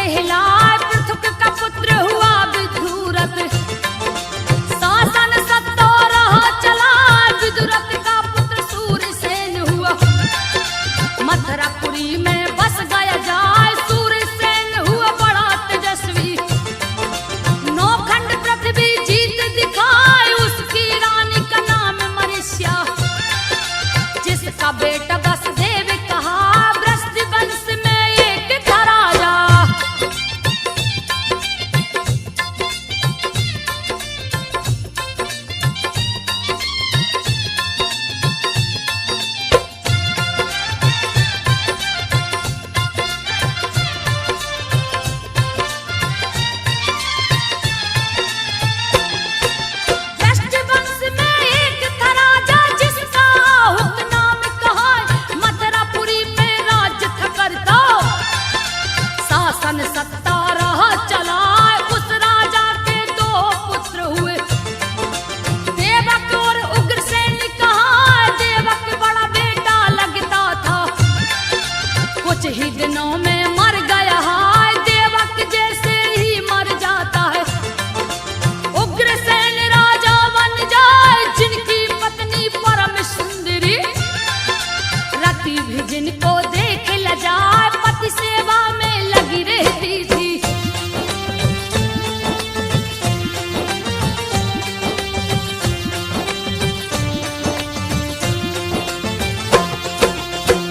कहलाए पृथुक का पुत्र हुआ विदुरथ। शासन सत्ता रहा चला विदुरथ का पुत्र सूरसेन हुआ। मथुरापुरी में बस गया जाए सूरसेन हुआ बड़ा तेजस्वी। नौखंड पृथ्वी जीत दिखाए उसकी रानी का नाम मरीस्या। जिसका बेटा वसुदेव कहा वृष्टि वंश में एक था राजा। वृष्टि वंश में एक था राजा जिसका हुक नाम कहा मथुरापुरी पे राज्य था करता। शासन सत्ता रहा चला उस राजा के दो पुत्र हुए। देवक और उग्रसेन कहा देवक बड़ा बेटा लगता था। कुछ ही दिनों में मर गया है देवक जैसे ही मर जाता है। उग्रसेन राजा बन जाए जिनकी पत्नी परम सुंदरी। रति भी जिनको देख ल जाए पति सेवा में लगी रहती थी।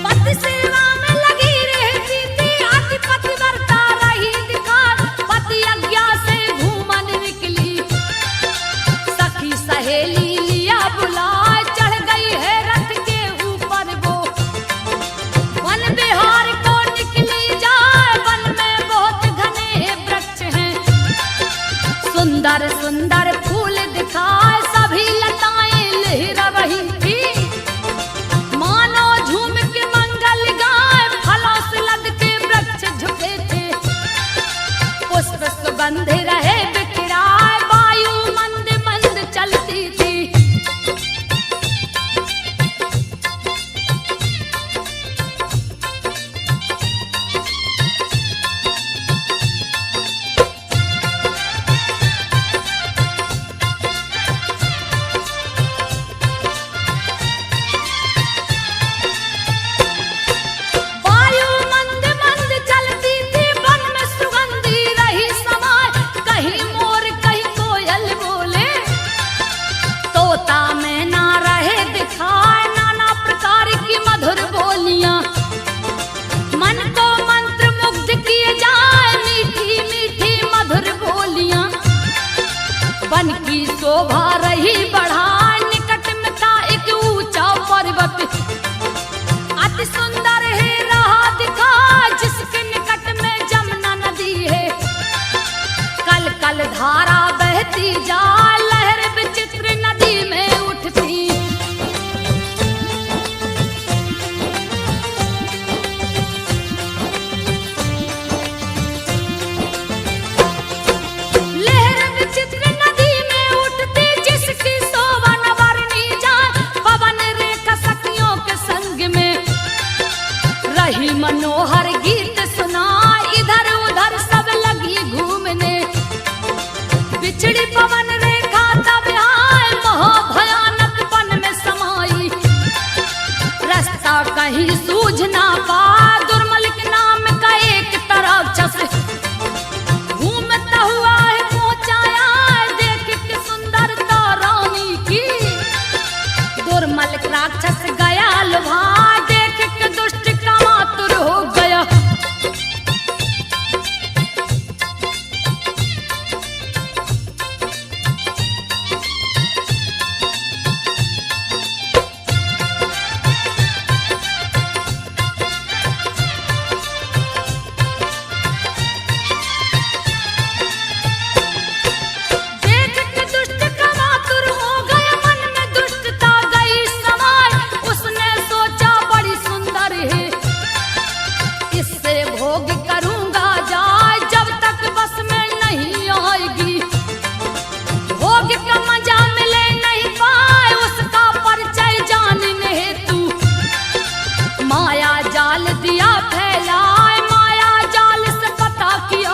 पति सेवा में लगी रहती थी अति पतिव्रता रही दिखार। पति आज्ञा से घूमन निकली सखी सहेली लिया बुलाए। चढ़ गई है रथ के ऊपर वो वन बिहार को निकली जाए। वन में बहुत घने वृक्ष हैं सुंदर सुंदर फूल दिखाए। सभी लताएं लहरा रही थी मानो झूम के मंगल गाए। फलों से लद के वृक्ष झुके थे पुष्प सुगंध रहे बिखराए। वायु मंद मंद चलती थी। वायु मंद मंद चलती थी वन में सुगंधी रही समाए। कहीं मोर कहीं कोयल बोले तोता मैना रहे दिखाए। नाना प्रकार की मधुर बोलियां मन को मंत्र मुग्ध किए जाए। मीठी मीठी मधुर बोलियां वन की शोभा रही बढ़ाए। निकट में था एक ऊंचा पर्वत अति सुंदर है रहा दिखा। जिसके निकट में जमुना नदी है कल कल धारा बहती जा। लहर विचित्र नदी में उठती। लहर विचित्र नदी में उठती जिसकी शोभा न वर्णी जाए। पवन रेखा सखियों के संग में रही मनोहर गीत सुना। इधर उधर सब लगी घूमने बिछड़ी पवन रेखा तब आए। महाभयानक वन में समाई रास्ता कहीं सूझ ना पा। दुर्मलिक नाम का एक राक्षस घूमता हुआ है पहुंचाया। देख के सुंदरता रानी की दुर्मलिक राक्षस गया लुभा। देख के दुष्ट कामातुर हो गया। जाल दिया फैलाए, माया जाल से पता किया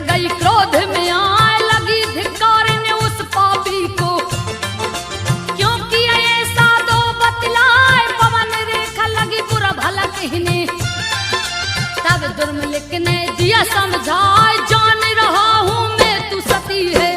गई क्रोध में आए लगी धिक्कारने उस पापी को, क्योंकि ऐसा दो बतलाए पवन रेखा लगी बुरा भला कहने। तब दुर्मलिक ने दिया समझाए जान रहा हूं मैं तू सती है।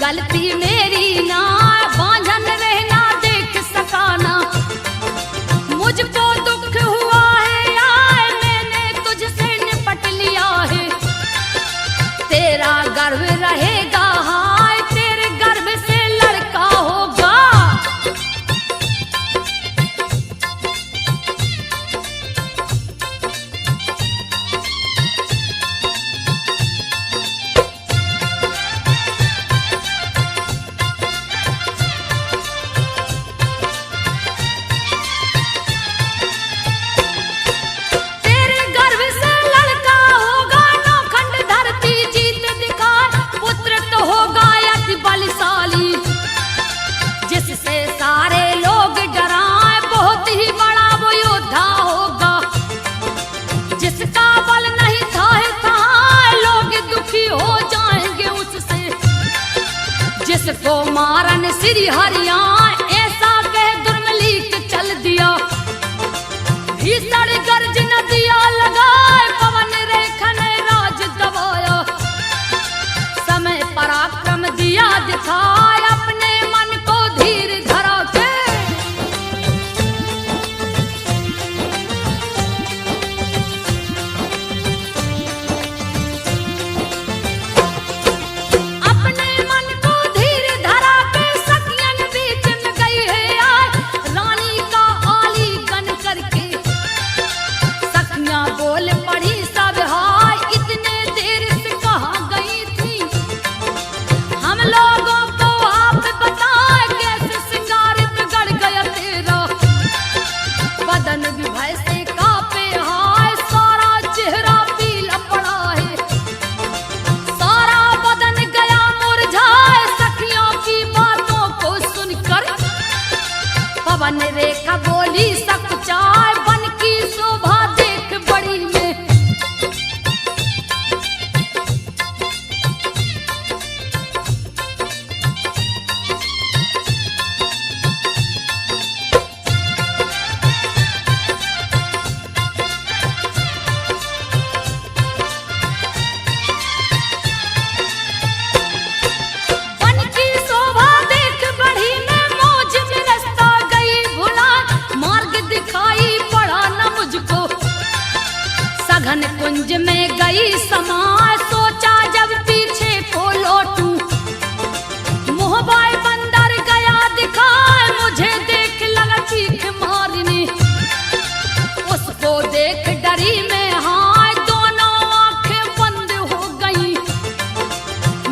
गलती मेरी ना बांझन रहना देख सकाना, मुझको दुख हुआ है आए मैंने तुझसे निपट लिया है। तेरा गर्व रहेगा हाय तेरे गर्भ से लड़का होगा। जिसको मारन श्री हरिया ऐसा कह दुर्मलिक चल दिया। भीषण गर्ज नदिया लगाए पवन रेखा ने राज दबाया। समय पराक्रम दिया दिखाए अपने मन को धीर धरा के। पवन रेखा बोली सकुचाए बन की शोभा देख बड़ी में। घन कुंज में गई समा सोचा जब पीछे को लौटूं। मोहबाई बंदर गया दिखाए मुझे देख लगा चीख मारने। उसको देख डरी में हाय दोनों आंखें बंद हो गई।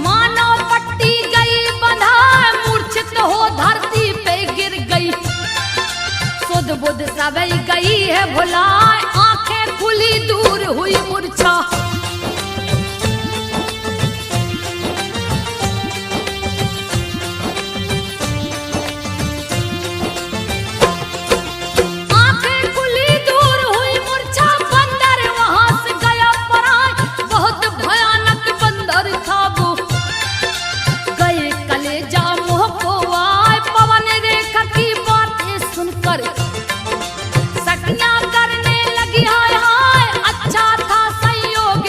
मानो पट्टी गई बंधा मूर्छित हो धरती पे गिर गई। सुध बुध सब गई है भुलाए आंखें खुली दूर हुई मूर्छा। आंखें खुली दूर हुई मूर्छा बंदर वहां से गया पराए। बहुत भयानक बंदर था वो गए कलेजा मुंह को आए। पवन रेखा की बातें सुनकर सखियां करने लगी हाय हाय। अच्छा था संयोग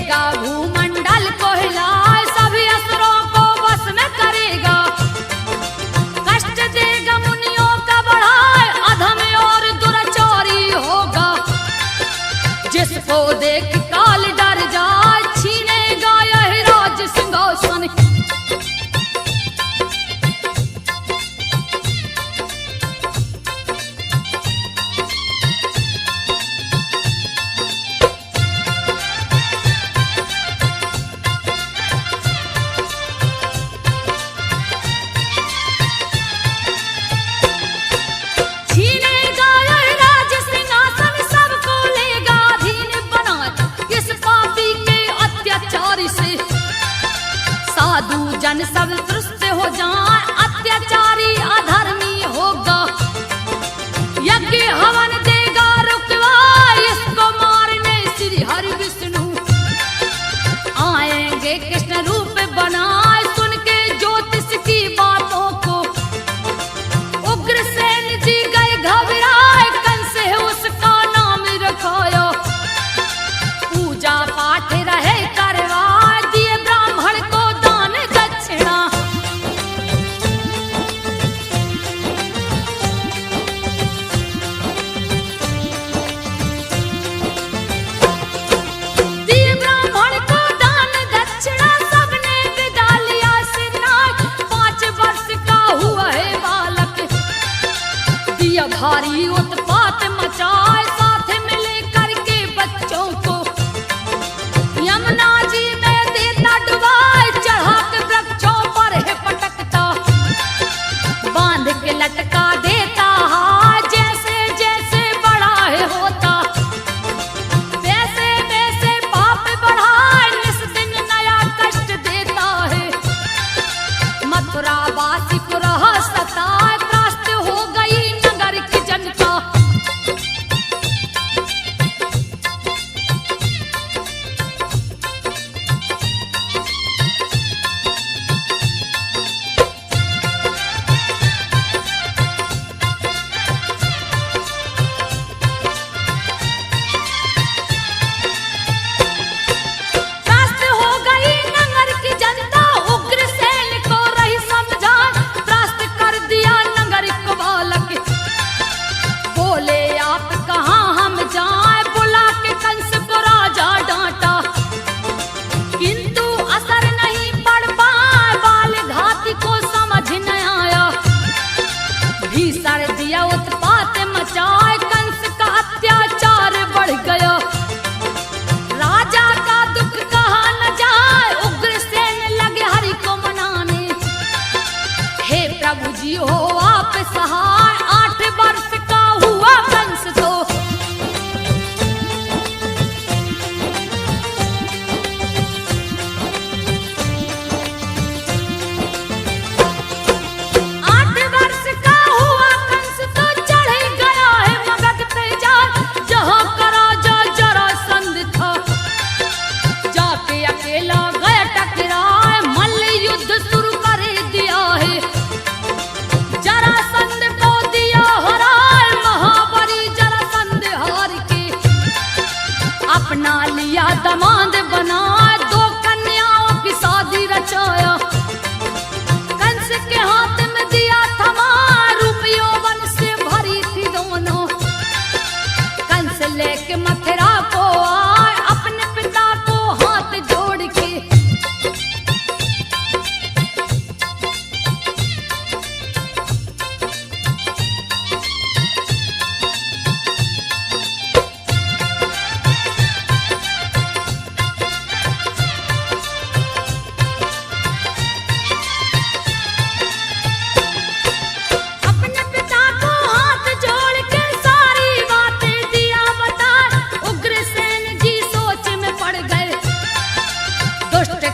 देगा भूमंडल को हिलाए, सभी असुरों को बस में करेगा, कष्ट देगा मुनियों का बढ़ाए, अधम और दुराचारी होगा, जिसको देख काल डर जाए, छीनेगा यह राज सिंहासन। साधु जन सब तृष्ट हो जाए, अत्याचारी अधर्मी होगा, यज्ञ हवन देगा रुकवा, इसको मारने श्री हरि विष्णु आएंगे, कृष्ण रूप बनाए, सुन के ज्योतिष की बातों को उग्रसेन जी गए घबराए, कंस है उसका नाम रखाया, पूजा पाठ रहे करवाए, दिए ब्राह्मण को भारी उत्पात मचाए, साथ मिले करके बच्चों को यमुना जी में देता डुबाए, चढ़ा के वृक्षों पर है पटकता, बांध के लटका देता हाय, जैसे जैसे बड़ा है होता, वैसे वैसे पाप बढ़ाए, निस दिन नया कष्ट देता है, मथुरा वासी को रहा सताए, त्रस्त हो गई की जनता। त्रस्त हो गई नगर की जनता, उग्रसेन को रही समझाए, त्रस्त कर दिया नगर को बालक, बोले आप कहाँ हम जाएं, बुला के कंस को राजा डांटा, किंतु असर नहीं पड़ पाए, बाल घाती को समझ न आया, भीषण दिया उत्पात मचाए, कंस का अत्याचार बढ़ गया, राजा का दुख कहा न जाए, उग्रसेन लगे हरि को मनाने, हे प्रभु जी हो आप सहाय, 8 वर्ष का हुआ कंस तो, चढ़ गया है मगध पे जाए, जहाँ का राजा जरासंध था, जाके अकेला गया टकराए, मल्ल युद्ध शुरू कर दिया है, जरासंध को दिया हराए, महाबली जरासंध हार के अपना लिया दमाद बनाए, 2 कन्याओं की शादी रचाया, कंस के हाथ में दिया थमा, रूप यौवन से भरी थी दोनों, कंस लेके मथुरा को आए, अपने पिता को हाथ जोड़ के,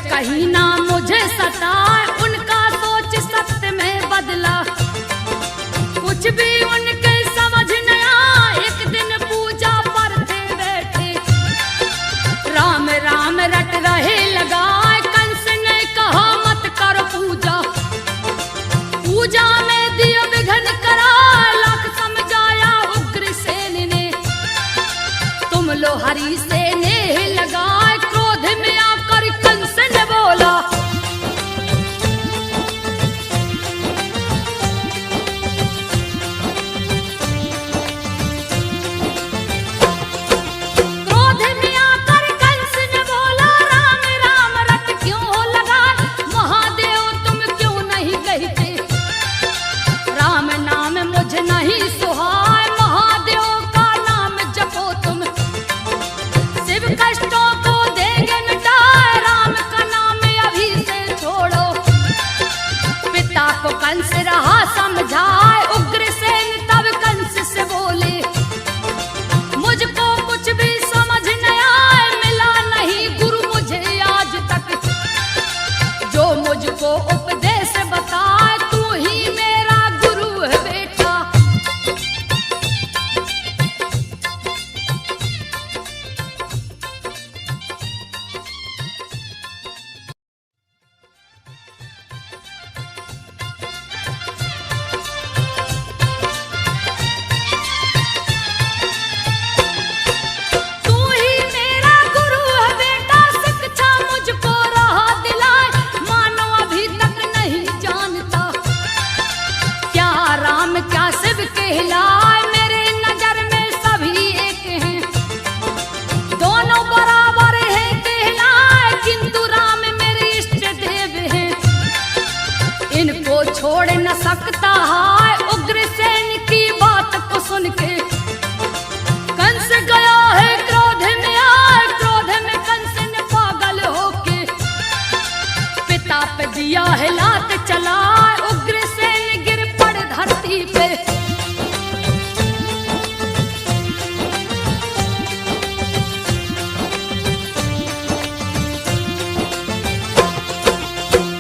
कहीं ना मुझे सताए, उनका सोच सत्य में बदला, कुछ भी उनके समझ न आया, एक दिन पूजा पर थे बैठे, राम राम रट रहे लगाए, कंस ने कहा मत कर पूजा, पूजा में दिया विघ्न करा, लाख समझाया उग्रसेन ने, तुम लो हरि से नेह लगाए, क्रोध में मुझको उपदेश बताए, तू ही मेरा गुरु है बेटा। तू ही मेरा गुरु है बेटा, शिक्षा मुझको राह दिलाए, मानो अभी तक नहीं जानता क्या राम क्या शिव कहलाए। मेरे नजर में सभी एक हैं, दोनों बराबर हैं कहलाए, किंतु राम मेरे इष्ट देव हैं, इनको छोड़ न सकता है। उग्रसेन की बात को सुन के कंस गया है क्रोध में आए, क्रोध में कंस ने पागल होके पिता पे दिया है लात चलाए। उग्रसेन गिर पड़ धरती पे,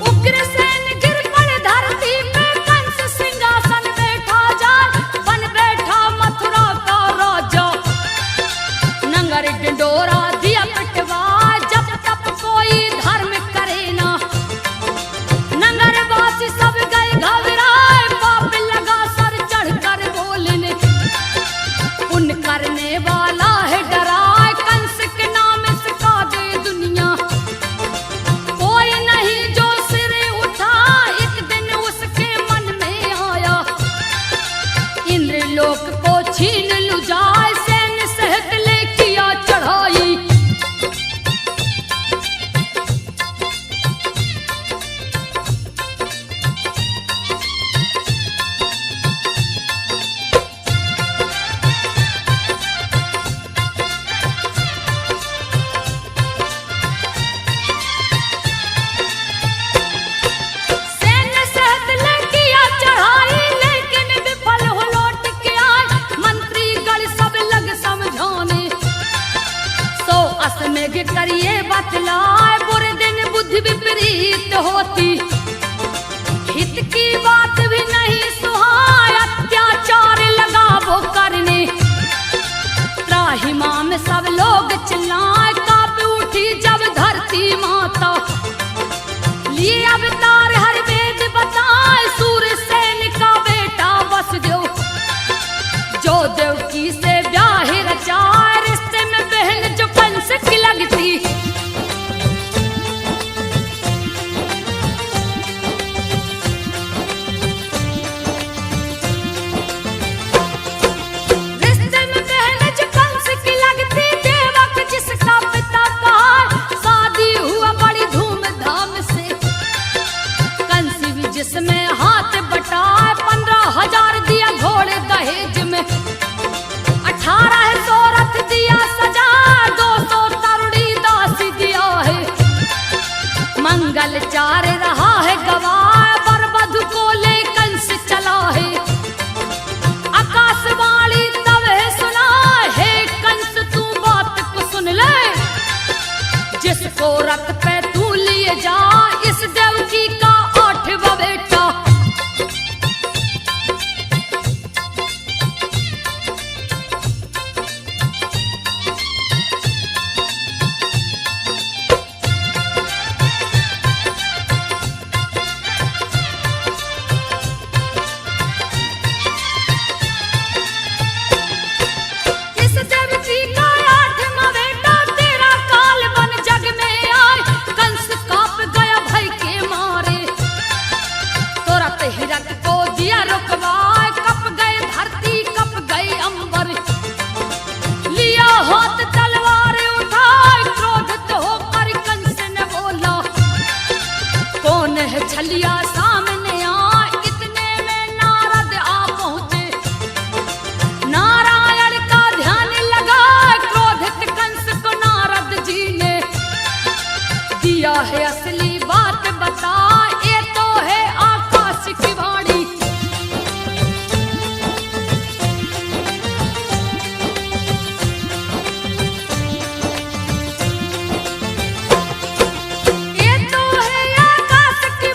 उग्रसेन गिर पड़ धरती पे, कंस सिंहासन बैठा जाए, बन बैठा मथुरा का राजा, नंगर डिंडोरा दिया पिटवा, जब तब कोई धर्म करे ना, नगरवासी सब गए घबराए, पाप लगा सर चढ़कर बोलने, पुण्य करने वाला है डराए, कंस के नाम सिखा दे दुनिया, कोई नहीं जो सिर उठा। एक दिन उसके मन में आया, इंद्रलोक को छीन लूं जाए, सैन्य सहित ले किया चढ़ाई। सैन्य सहित ले किया चढ़ाई, लेकिन विफल हो लौट के आए, मंत्री गण सब लग समझाने, 100 अश्वमेघ करिए बतलाए, बुरे दिन बुद्धि विपरीत होती, हित की बात भी नहीं सुहाए, अत्याचार लगा वो करने, त्राहिमाम में सब लोग चिल्लाए, कांप उठी जब धरती माता, लिए अवतार हर वेद बताए, सूरसेन का बेटा वसुदेव, जो देवकी से ब्याह रचाए, रिश्ते में बहन जो कंस की लगती, रिश्ते में बहन जो कंस की लगती, देवक जिसका पिता कहा, शादी हुआ बड़ी धूमधाम से, कंस भी जिसमें हाथ बटाए, 15,000 दिया घोड़े दहेज में, 1800 रथ दिया सजा, 200 तरुणी दासी दिया है, मंगल चार रहा है गवाह, वर वधु को ले कंस चला है, आकाशवाणी तब है सुना है, कंस तू बात को सुन ले, जिसको रथ पे तू लिए जा, इस देवकी का 8वां बेटा। इस देवकी का 8वां बेटा, तेरा काल बन जग में आए, कंस कांप गया भय के मारे, तुरंत हिरक को दिया रुकवाए, कप गए धरती कप गए अंबर, लिया हाथ तलवार उठाए, क्रोधित होकर कंस ने बोला, कौन है छलिया सामने आ, इतने में नारद आ पहुंचे, नारायण का ध्यान लगा, क्रोधित कंस को नारद जी ने दिया है असली बात बता, ये तो है आकाश की वाणी। ये तो है आकाश की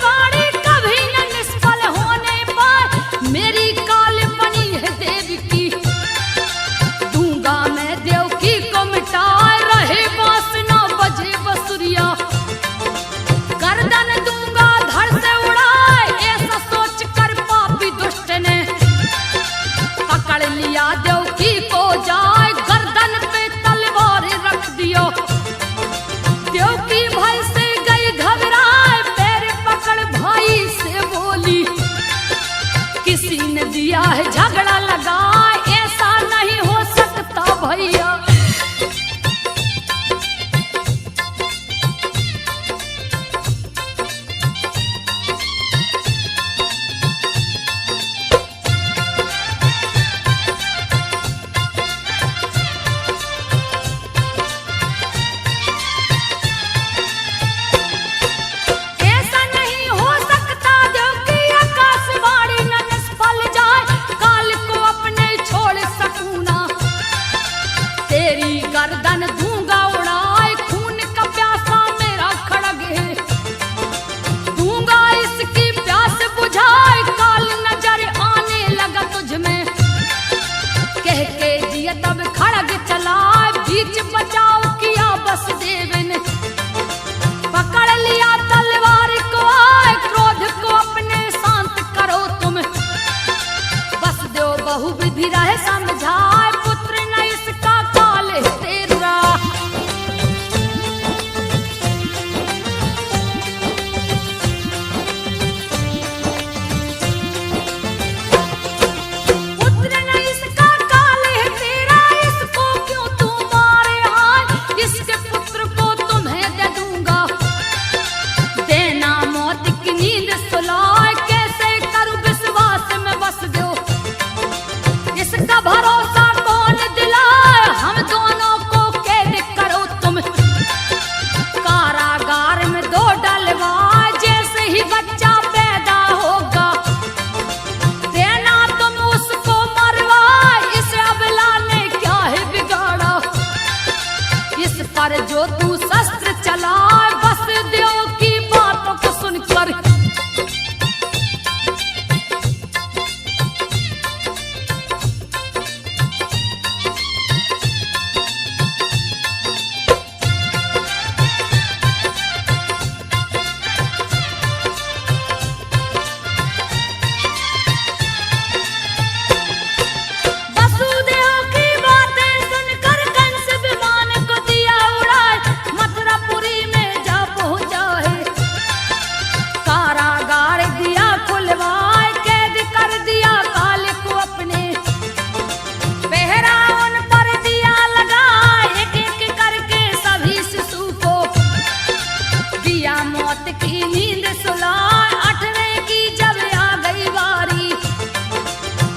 रात की नींद सुलाए, 8वें की जब आ गई बारी,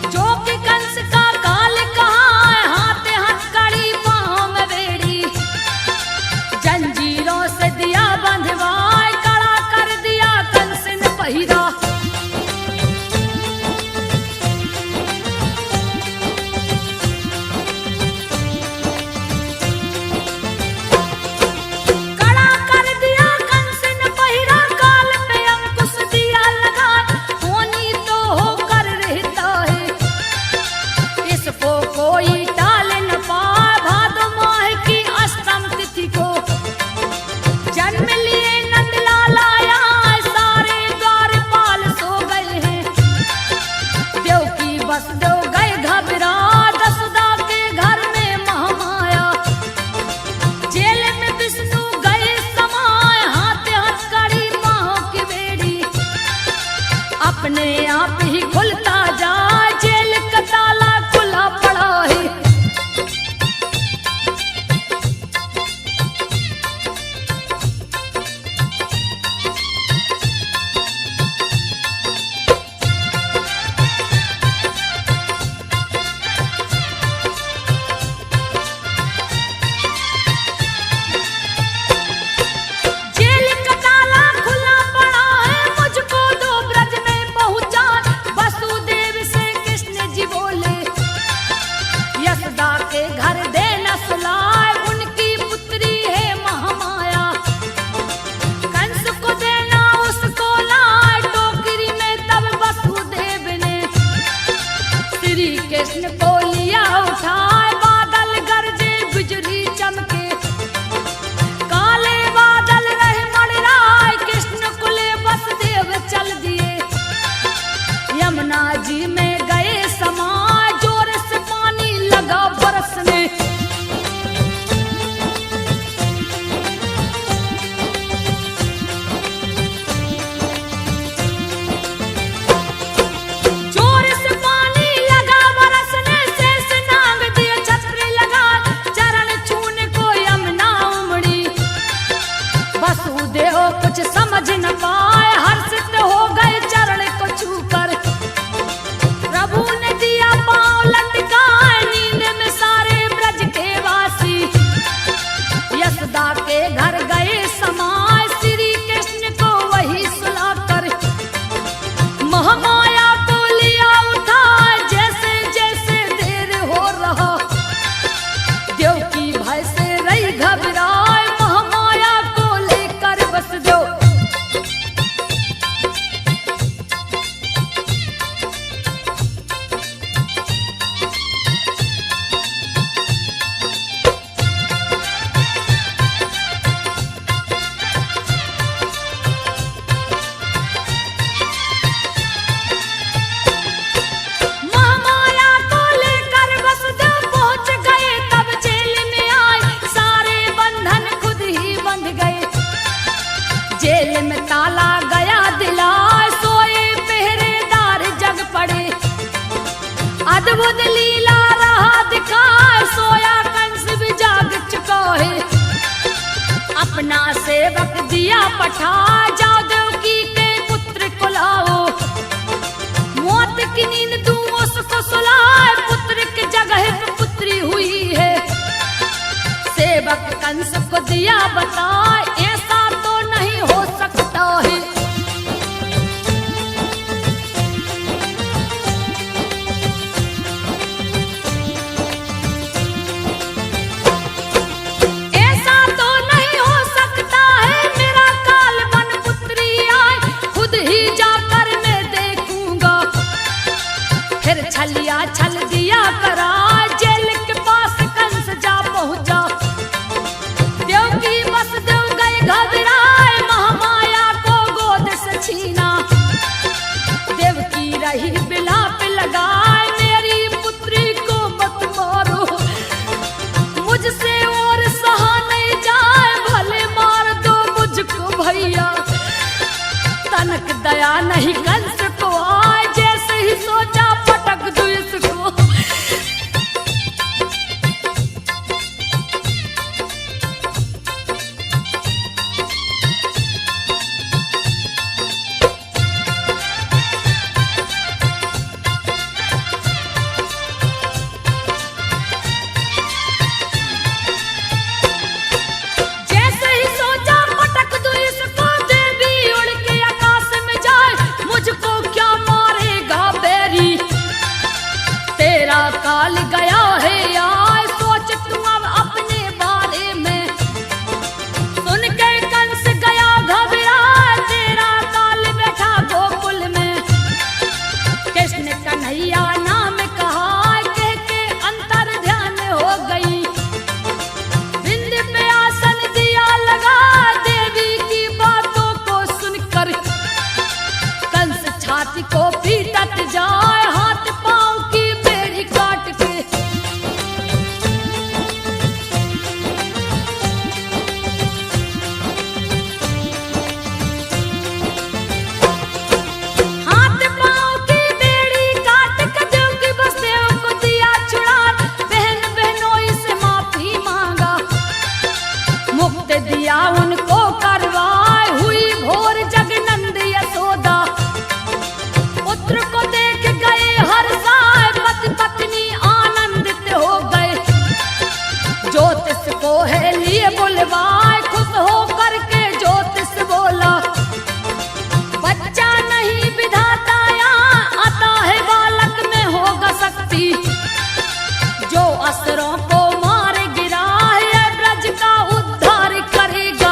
जो कि कंस का काल कहाँ है, हाथ हथकड़ी पाँव में बेड़ी, जंजीरों से दिया बंधवाए, कड़ा कर दिया कंस ने पहिरा। अपने आप ही खुलता जाए, जेल का ताला खुला पड़ा है। जेल का ताला खुला पड़ा है, मुझको दो ब्रज में पहुंचा। वसुदेव से कृष्ण जी बोले, यशोदा के घर देना सुलाए, उनकी पुत्री है महामाया, कंस को देना उसको लाए। टोकरी में तब वसुदेव ने श्री कृष्ण को लिया उठाए, बादल गरजे बिजली चमके, काले बादल रहे मड़राए, कृष्ण को ले वसुदेव चल दिए, यमुना जी में गए समाए, जोर से पानी लगा बरसने। जोर से पानी लगा बरसने, शेषनाग दिए छत्र लगा, चरण छूने को यमुना उमड़ी, वसुदेव कुछ समझ न पाए, हर्षित हो गए चरण को छूकर, प्रभु ने दिया पांव लटकाए, नींद में सारे ब्रज के वासी, यशोदा के घर गए समाए, श्री कृष्ण को वही सुलाकर, महामाया को लिया उठाए, जैसे जैसे देर हो रहा, देवकी भय से रही घबराए, महामाया को लेकर वसुदेव महामाया को लेकर वसुदेव पहुंच गए, तब जेल में आए, सारे बंधन खुद ही बंध गए, जेल में ताला गया दिलाए, सोए पहरेदार जग पड़े, अद्भुत लीला रहा दिखाए, सोया कंस भी जाग चुका है, अपना सेवक दिया पठा, जाओ देवकी के पुत्र को लाओ, मौत की नींद दूं उसको सुलाए, पुत्र की जगह पे पुत्री हुई है, सेवक कंस को दिया बताए, ऐसा तो नहीं हो सकता है। ऐसा तो नहीं हो सकता है, मेरा काल बन पुत्री आए, खुद ही जाकर मैं देखूंगा, फिर छलिया छल दिया करा, जेल के पास कंस जा पहुंचा, देवकी वसुदेव गए घबराए, महामाया को गोद से छीना, देवकी रही बिलाप लगाए, मेरी पुत्री को मत मारो, मुझसे और सहा नहीं जाए, भले मार दो मुझको भैया, तनक दया नहीं कंस को आए, जैसे ही सोचा पटक दो इसको। छाती को पीटत जाए हाथ पांव की बेड़ी काट के। हाथ पांव की बेड़ी काट के देव की बसदेव को दिया छुड़ा, बहन बहनोई से माफी मांगा, मुक्त दिया उनको करवाए, हुई भोर जगनंद यशोदा। पुत्र को देख गए हर्षाए, पति पत्नी आनंदित हो गए, ज्योतिष को है लिए बुलवाए, खुश हो करके ज्योतिष बोला, बच्चा नहीं विधाता यहाँ आता है, बालक में होगा शक्ति, जो असुरों को मार गिरा है ब्रज का उद्धार करेगा।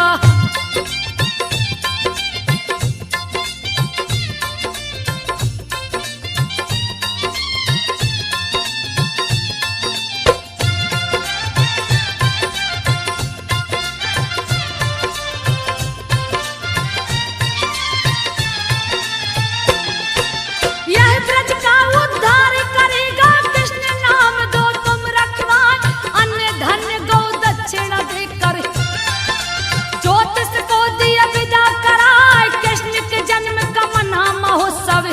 यह ब्रज का उद्धार करेगा, कृष्ण नाम दो तुम रखवाए, अन्य धन्य गौ दक्षिणा देकर, ज्योतिष को दिया विदा कराए, कृष्ण के जन्म का मना महोत्सव,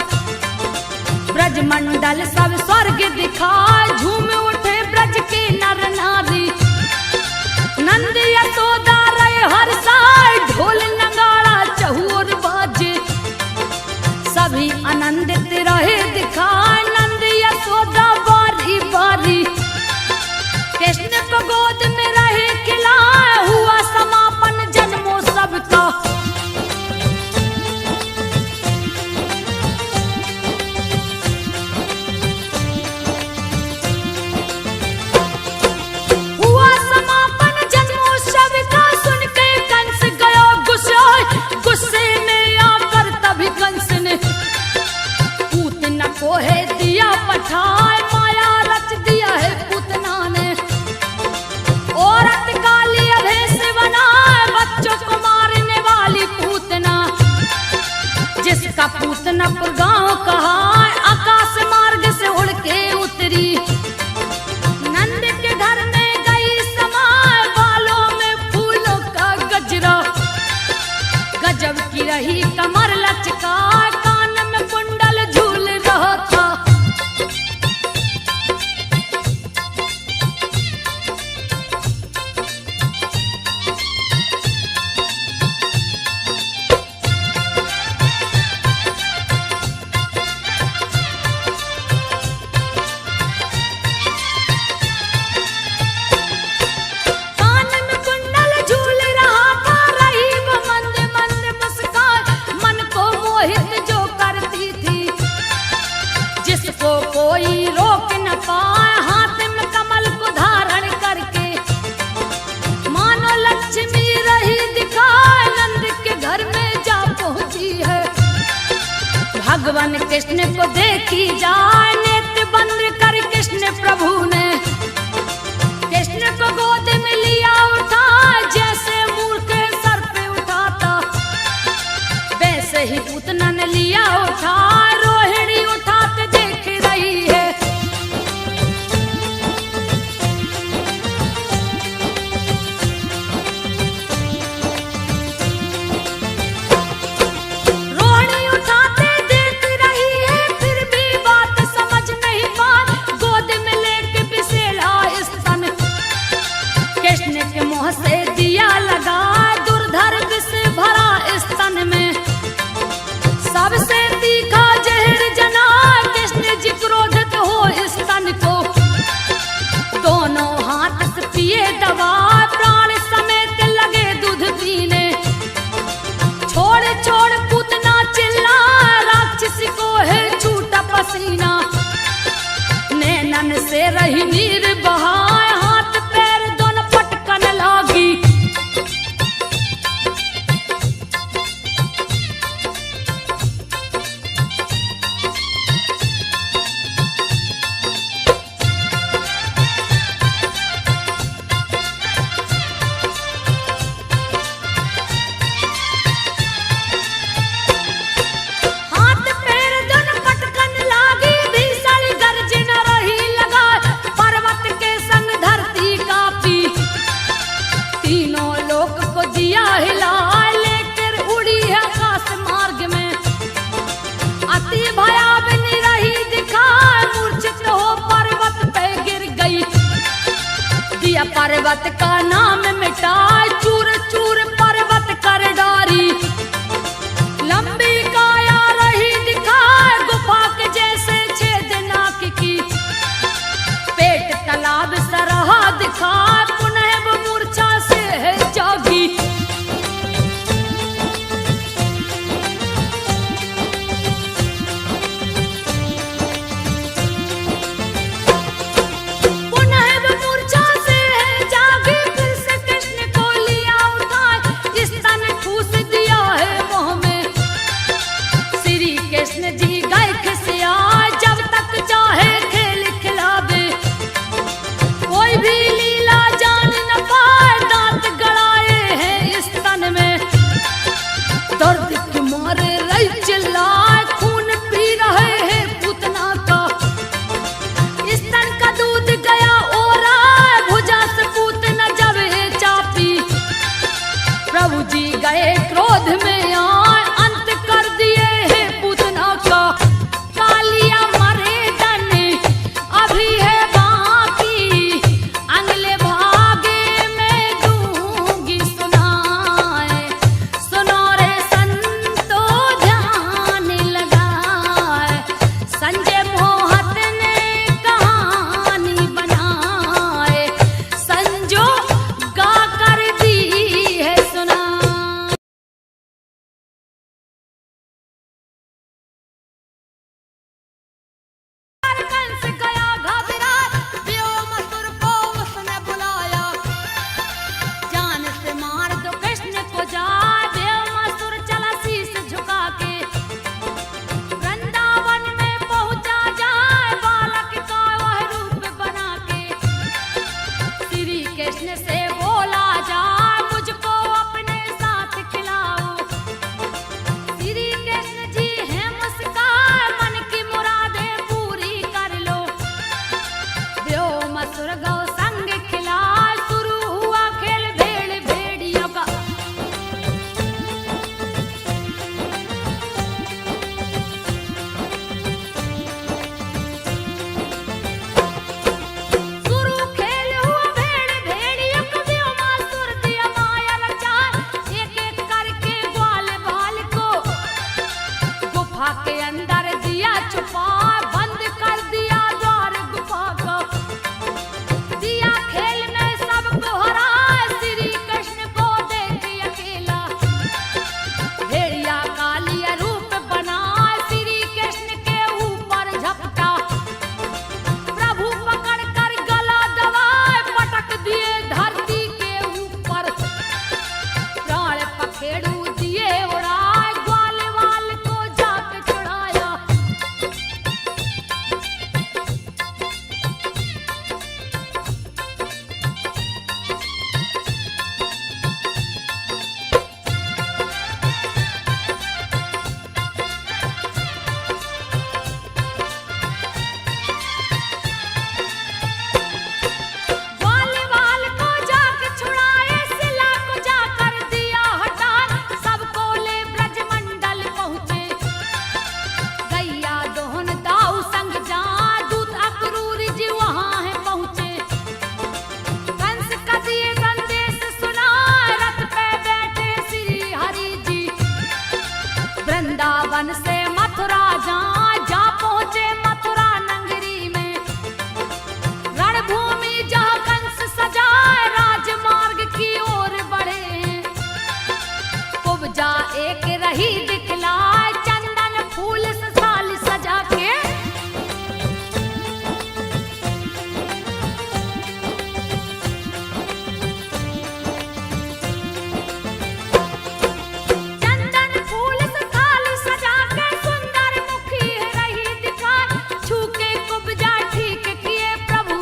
ब्रज मंडल सब स्वर्ग दिखाए, झूम उठे ब्रज के नर नारी, नंद यशोदा रहे हर्षाए, ढोल नगाड़ा चहुर बाजे, सभी आनंदित रहे दिखाए, नंद यशोदा बारी बारी, कृष्ण को गोद में रहे खिलाए, हुआ समापन जन्मोत्सव का। हुआ समापन जन्मोत्सव का, सुन के कंस गयो गुस्साए, गुस्से में आकर तभी कंस ने पूतना को है दिया पठाए, माया रच दिया है पूतना ने, औरत काली अभेश बनाए, बच्चों को मारने वाली पूतना, जिसका पूतनापुर गांव कहा, आकाश मार्ग से उड़ के उतरी, नंद के घर में गई समाए, बालों में फूलों का गजरा, गजब की रही कमर लचका, कान में कुंडल झूल रहा था। कान में कुंडल झूल रहा था, रही वो मंद मंद मुस्कान, मन को मोहित जो करती थी, जिसको कोई रोक न पाए, हाथ में कमल को धारण करके, मानो लक्ष्मी रही दिखाए, नंद के घर में जा पहुंची है, भगवान कृष्ण को देखी जाए, नेत्र बंद कर कृष्ण प्रभु ने, कृष्ण को गोद में लिया उठा, जैसे मूर्ख सर पे उठाता, वैसे ही पूतना ने लिया उठा, रोहिणी उठाते देख रही है। रोहिणी उठाते देख रही है, फिर भी बात समझ नहीं पाई, गोद में लेके बिसेला स्तन, कृष्ण के मुंह से दिया लगा, दुर्धर विष भरा स्तन में, सबसे तीखा जहर जना, कृष्ण जी क्रोधित हो स्तन को, दोनों हाथ से पिए दवा, प्राण समेत लगे दूध पीने, छोड़ छोड़ पूतना चिल्ला, राक्षस को है छूटा पसीना, नैनन से रही नीर बहाए, हाथ पैर दोनों पटकन लागी, हाथ पैर दोनों पर्वत का नाम मिटाए, चूर चूर पर्वत कर डारी। लंबी काया रही दिखाए, गुफा के जैसे छेद नाक की। पेट तालाब सरहा दिखाए, पुनः वो मूर्छा से है जागी। गए क्रोध में आए, अंत कर दिए है पूतना का। कालिया मरे डने अभी है बाकी, अगले भागे में दूंगी सुनाए। सुनो रे संतो ध्यान लगाए, संजय मोहत ने कहानी बनाए। संजो गा कर दी है सुना। कंस गया घबरा, व्योमासुर को उसने बुलाया। जान से मार दो कृष्ण को जाए, व्योमासुर चला शीश झुका के। वृंदावन में पहुंचा जाए, बालक का वह रूप बना के। श्री कृष्ण से बोला जाए, मुझको अपने साथ खिलाओ। श्री कृष्ण जी है मुस्कान, मन की मुरादें पूरी कर लो। व्योमासुर गौ संग खिला, शुरू हुआ खेल भेड़ भेड़ियों का। शुरू खेल हुआ भेड़ भेड़ियों का, व्योमासुर दिया माया रचाए। एक एक करके ग्वाल बाल को गुफा के अंदर दिया छुपा, बंद कर दिया द्वार गुफा का। दिया खेल में सबको हराए, श्री कृष्ण को देख अकेला। भेड़िया कालिया रूप बनाए, श्री कृष्ण के ऊपर झपटा। प्रभु पकड़ कर गला दबाए, पटक दिए धरती के ऊपर। प्राण पखेड़ू दिए उड़ाए, ग्वाल वाल को जाके छुड़ाया। ग्वाल वाल को जाके छुड़ाए, शिला को जाकर दिया हटा। सबको ले ब्रजमंडल पहुँचे, गैया दोहन दाऊ संग जा। दूत अक्रूर जी वहाँ है पहुँचे। कंस का दिए संदेश सुना, रथ पे बैठे श्री हरि जी। वृंदावन से मथुरा जा पहुँचे मथुरा नगरी में। रणभूमि जहाँ कंस सजाए, राजमार्ग की ओर बढ़े। कुब्जा एक रही दिखलाए, चंदन फूल से साल सजा के। चंदन फूल से थाली सजा के, सुंदर मुखी रही दिखाए। छू के कुब्जा ठीक किए प्रभु,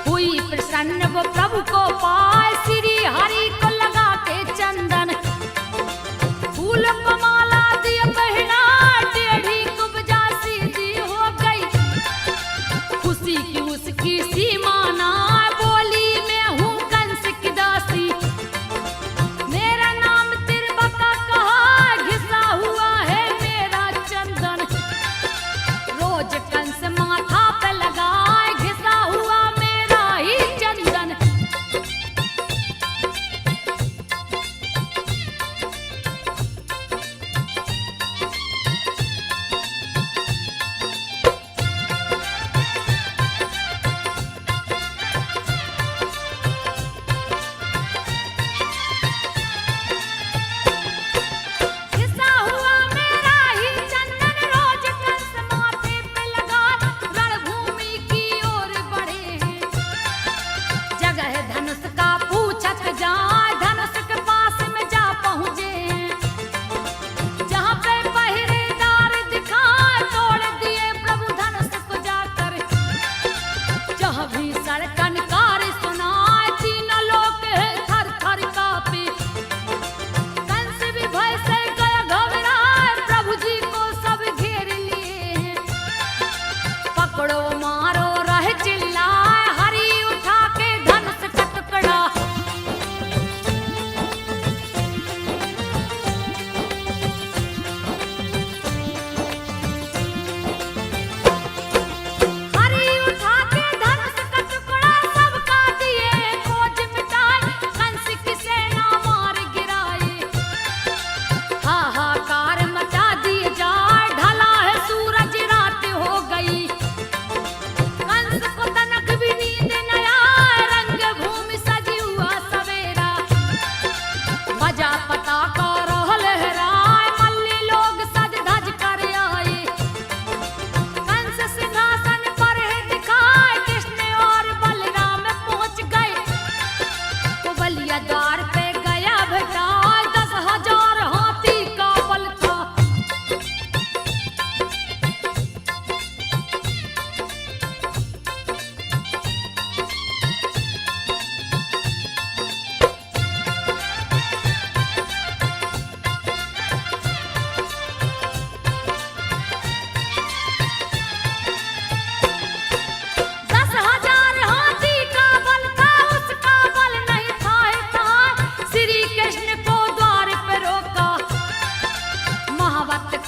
हुई प्रसन्न वो प्रभु को पाए। श्री हरि को लगा के चंदन, फूल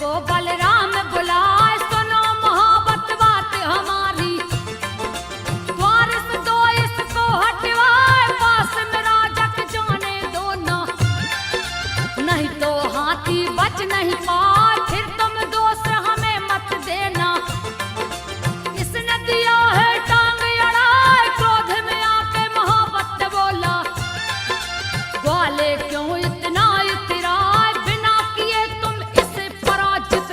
को बलराम बुलाए, सुनो मोहब्बत बात हमारी, द्वार से दो इसको हटवाए, पास में राजा के जाने दो ना, नहीं तो हाथी बच नहीं पाए, फिर तुम दोस्त हमें मत देना। इसने दिया है टांग अड़ाए, क्रोध में आके मोहब्बत बोला, ग्वाले क्यों इतना इतराए, बिना किए तुम इसे पराजित।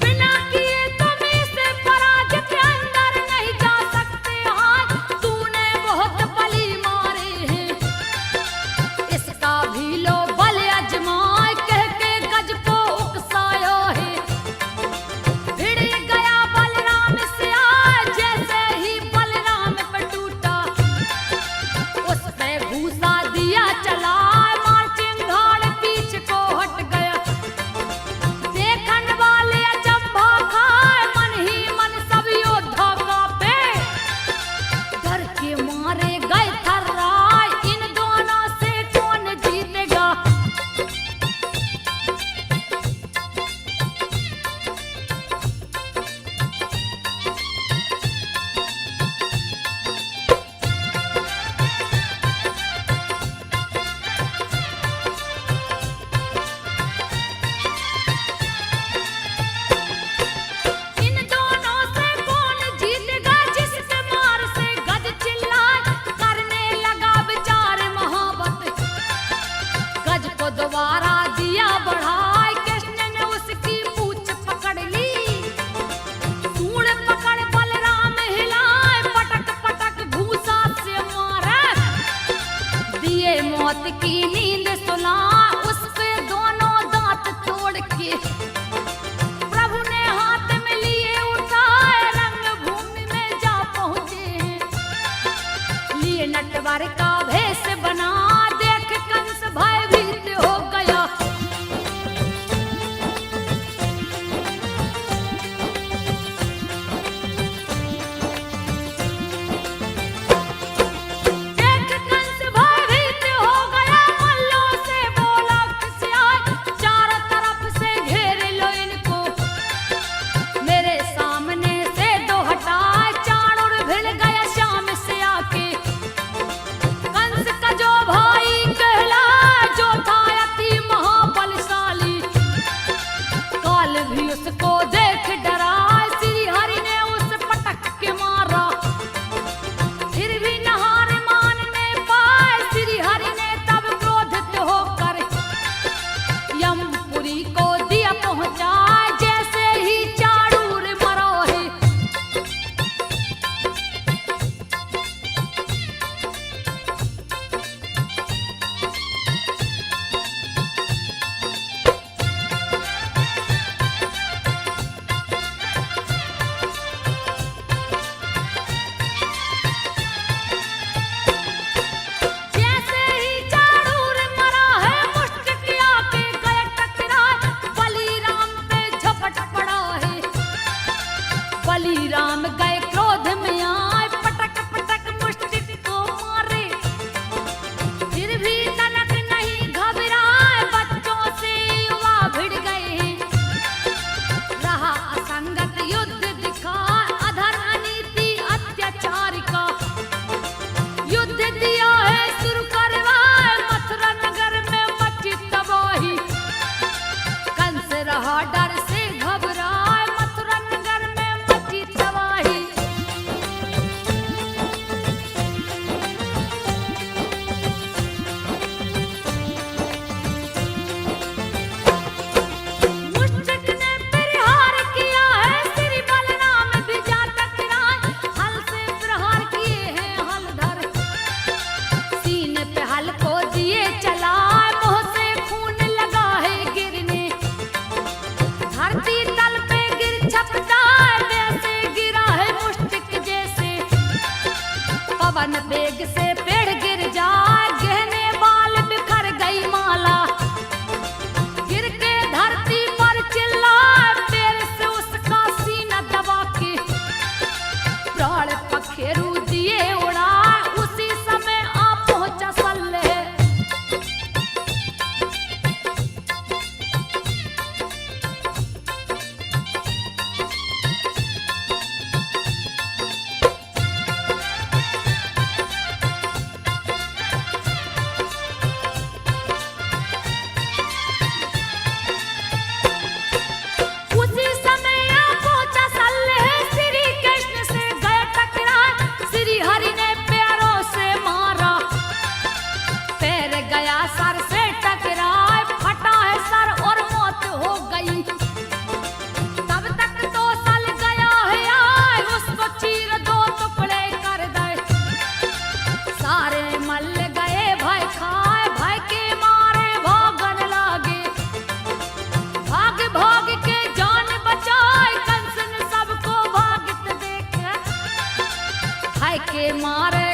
बिना किए तुम इसे पराजित, अंदर नहीं जा सकते आज, तूने बहुत बली मारे हैं, इसका भी लो बल अजमाए, कह के गज को उकसाया है। भिड़ गया बलराम से आए, जैसे ही बलराम पे टूटा, उस पे घूसा दिया चला, मार चिंगाड़ पीछ को हट गया। देखन वाले अचंभा खाए, मन ही मन सब योद्धा कांपे, डर के मारे गए थर्राए, इन दोनों से कौन जीतेगा। इन दोनों से कौन जीतेगा, जिसके मार से गज चिल्लाए, करने लगा विचार मोहब्बत, गज को दोबारा दिया बढ़ाए, कृष्ण ने उसकी पूंछ पकड़ ली, सूंड पकड़ बलराम हिलाए, पटक पटक घूसा से मारे, दिए मौत की नींद सुला, उस पे दोनों दांत तोड़ के, प्रभु ने हाथ में लिए उठाए, रंग भूमि में जा पहुंचे हैं, लिए नटवर का भेष बना, देख कंस भयभीत हो गया। देख कंस भयभीत हो गया, मल्लों से बोला खिसियाए, चारों तरफ से घेर लो इनको, मेरे सामने से दो हटाए, चाणूर भिड़ गया शाम से आके। कंस का जो भाई कहला, जो था अति महाबलशाली, काल भी उसको देख डरा, श्री हरि ने उस पटक के मारा, फिर भी नहार मानने पाए, श्री हरि ने तब क्रोधित होकर यमपुरी को दिया पहुंचाए, जैसे ही चाणूर मरा है। जैसे ही चाणूर मरा है, मुष्टिक आके गए टकराए, बलिराम पे झपट पड़ा है, बलिराम गए क्रोध में आए, पटक पटक मुष्टिक को मारे, फिर भी तनक नहीं घबराए, बच्चों से युवा भिड़ गए, रहा असंगत युद्ध दिखा, अधर अनीति अत्याचार का, युद्ध दिया है शुरू करवाए, मथुरा नगर में मची तबाही, कंस रहा डर से घबराए, मथुरा नगर में मची तबाही। मुष्टिक ने प्रहार किया है, श्री बलराम भी जा टकराए, हल से प्रहार किए हैं हलधर, सीने पे हल को दिए चलाए, मुंह से खून लगा है गिरने, धरती तल पे गिर छपटाए, वैसे गिरा है मुष्टिक जैसे, पवन वेग से पेड़ गिर जाए, गहने बाल बिखर गई माला, गिर के धरती पर चिल्लाए, पैर से उसका सीना दबा के, प्राण पखेरु है के मारे